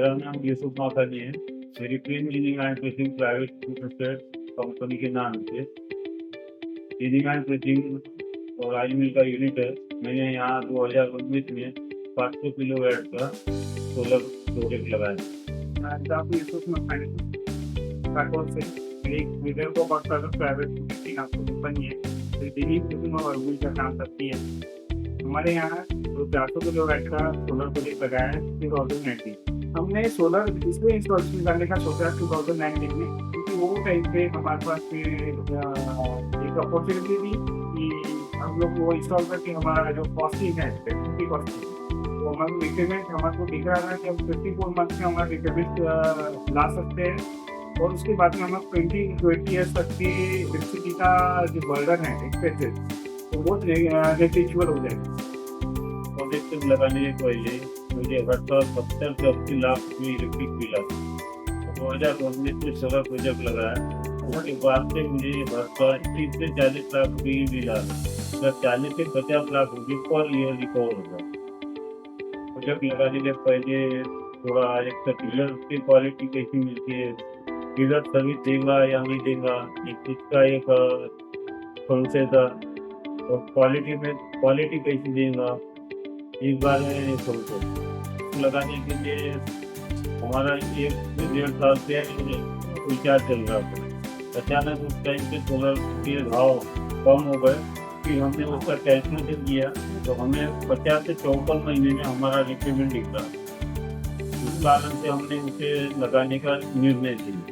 मेरा नाम यूसुफ माखानी है। मेरी clean cleaning and fishing private limited company के नाम से क्लीनिंग एंड फिशिंग और ऑयल मिल का यूनिट है। मैंने यहाँ 2019 में 500 किलोवाट का सोलर प्रोजेक्ट लगाया। आज आप यूसुफ मखानी काकोल से एक वीडियो को प्राइवेट लिमिटेड आपको कंपनी है जो दिल्ली फिशिंग और ऑयल मिल का काम करती है। हमारे यहाँ जो 400 किलोवाट का सोलर प्रोजेक्ट लगाया है 2019। हमने सोलर इसलिए इंस्टॉलेशन करने का सोचा 2019 में, क्योंकि वो टाइम पे हमारे पास एक अपॉर्चुनिटी थी कि हम लोग वो इंस्टॉल करके हमारा जो कॉस्टिंग है 50 कॉस्टिंग, तो हमारा रिक्वायरमेंट हमारे को दिख रहा था कि हम 54 मंथ में हमारा रिक्वायरमेंट ला सकते हैं और उसके बाद में हम 20 ईयर्स तक की इलेक्ट्रिसिटी का जो बर्डन है एक्सपेंसेस तो वो नेग्लिजिबल हो जाएगा। प्रोजेक्ट लगाने के पहले मुझे हर साल 70 से 80 लाख रुपये इलेक्ट्रिक बिल आता। 2019 में सोलर प्रोजेक्ट लगाया, उसके बाद से मुझे हर साल 30 से 40 लाख रुपये बिल आता। 40 से 50 लाख रुपये पर ईयर रिकवर होता। प्रोजेक्ट लगाने के पहले थोड़ा एक डीलर की क्वालिटी कैसी मिलती है, डीलर सर्विस देगा या नहीं देगा, इसका एक प्रोसेस था और क्वालिटी कैसी देगा इस बारे में सोचो। लगाने के लिए हमारा 1-1.5 साल से विचार चल रहा था। अचानक उस टाइम पे सोलर के भाव कम हो गए, फिर हमने उसका कैलकुलेशन किया तो हमें 50 से 54 महीने में हमारा रिक्वायरमेंट दिख रहा। उस कारण से हमने उसे लगाने का निर्णय लिया।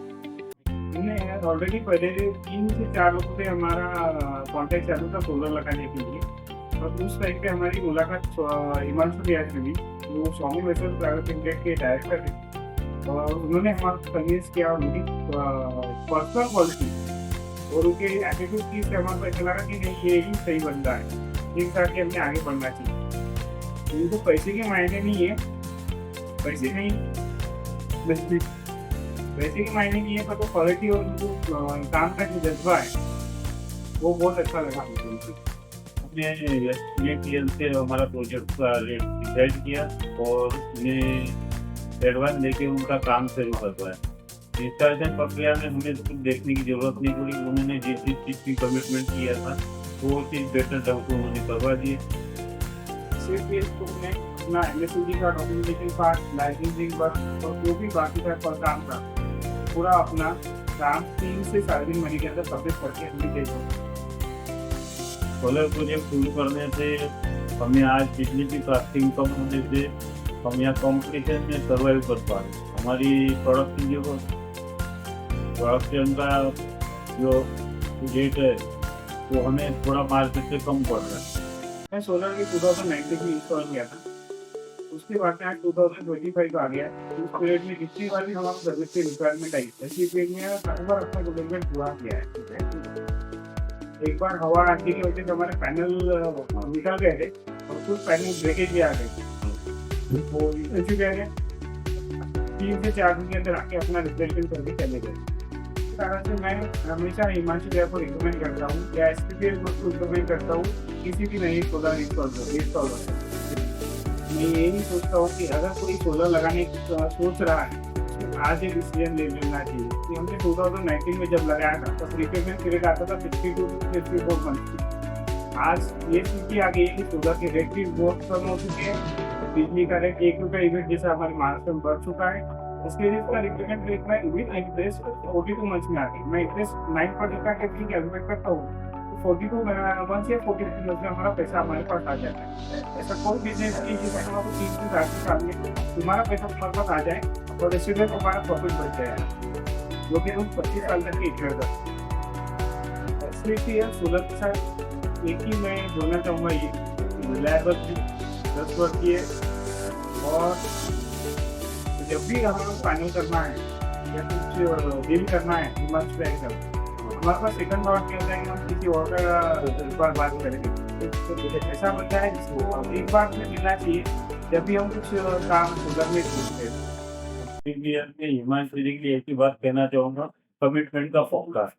हमने ऑलरेडी पहले 3 से 4 लोगों से हमारा कॉन्टेक्ट चालू था सोलर लगाने के लिए, और उस टाइम पे हमारी मुलाकात हिमांशु रियाज से भी, वो स्वामी वेसल प्राइवेट लिमिटेड के डायरेक्टर थे, और उन्होंने हमारा कन्विंस किया उनकी पर्सनल क्वालिटी और उनके एटीट्यूड की से हमारे को लगा कि नहीं ये ही सही बंदा है, जिस तरह के हमने आगे बढ़ना चाहिए। उनको पैसे के मायने नहीं है, पैसे नहीं पैसे के मायने नहीं है, पर तो क्वालिटी और उनको काम का जो जज्बा है वो बहुत अच्छा लगा मुझे। हमने से हमारा प्रोजेक्ट का रेट डिसाइड किया और उन्हें एडवांस लेके उनका काम शुरू करवाया। इंस्टॉलेशन प्रक्रिया में हमें कुछ देखने की जरूरत नहीं पड़ी। उन्होंने जिस चीज़ की कमिटमेंट किया था वो चीज़ बेटर ढंग से उन्होंने करवा दिए। सिर्फ ये तुमने अपना एमएससी का डॉक्यूमेंटेशन पार्ट, लाइसेंसिंग वर्क और जो भी बाकी का काम था पूरा अपना काम 3 से 3.5 महीने के अंदर सबमिट करके हमें दे दो। सोलर प्रोजेक्ट शुरू करने से हमें आज बिजली की कॉस्टिंग कम होने से हम यहाँ कॉम्पिटिशन में सर्वाइव कर पा रहे। हमारी प्रोडक्शन का जो रेट है वो हमें थोड़ा मार्केट से कम पड़ रहा है। मैं सोलर के 2019 में इंस्टॉल किया था, उसके बाद में आज 2025 का आ गया। उस पीरियड में जितनी बार भी हमारा सर्विस की रिक्वायरमेंट आई इसी पीरियड में हर बार अपना डेवलपमेंट पूरा किया है। एक बार हवा आने की वजह से हमारे पैनल निकल गए थे और कुछ पैनल ब्रेकेज भी आ गए, वो इसी गए 3 से 4 दिन के अंदर आके अपना रिप्लेसमेंट करके चले गए। इस कारण से मैं हमेशा हिमांशु भैया को रिकमेंड करता हूँ या SPPL को रिकमेंड करता हूँ किसी भी नई सोलर इंस्टॉल। मैं यही सोचता हूँ कि अगर कोई सोलर लगाने की सोच रहा है तो आज ये डिसीजन ले लेना चाहिए कि हमने 2019 में जब लगाया था तो रिक्वायरमेंट पीरियड आता था 52 से 54 मंथ। आज ये स्थिति आ गई है कि सोलर के रेट भी बहुत कम हो चुके हैं। बिजली का रेट 1 रुपये यूनिट जैसा हमारे महाराष्ट्र में बढ़ चुका है। उसके लिए इसका रिक्वायरमेंट रेट में विद इंटरेस्ट 42 मंथ में आ गई। मैं इंटरेस्ट 9% का कैलकुलेट करता हूँ, 42 मंथ या 42 मंथ में हमारा पैसा हमारे पास आ जाता है। ऐसा कोई बिजनेस नहीं जिसमें हमारा 3 से 4 साल में तुम्हारा पैसा तुम्हारे पास आ जाए और इससे हमारा प्रॉफिट बढ़ जाएगा, जो कि हम 25 साल तक की इन्वेस्ट करते हैं। SPPL सोलर के साथ एक ही मैं बोलना चाहूँगा, ये रिलायबल थी, ट्रस्टवर्दी है, और जब भी हमें फाइनल करना है या कुछ डील करना है मंथ पे हमारे पास सेकंड थॉट क्या होता है कि हम किसी और का बात करेंगे। ऐसा बनता है जिसको एक बार में मिलना चाहिए जब भी हम कुछ काम सोलर में सोचते हैं। हिमांशु जी के लिए एक ही बात कहना चाहूँगा, कमिटमेंट का फोकस।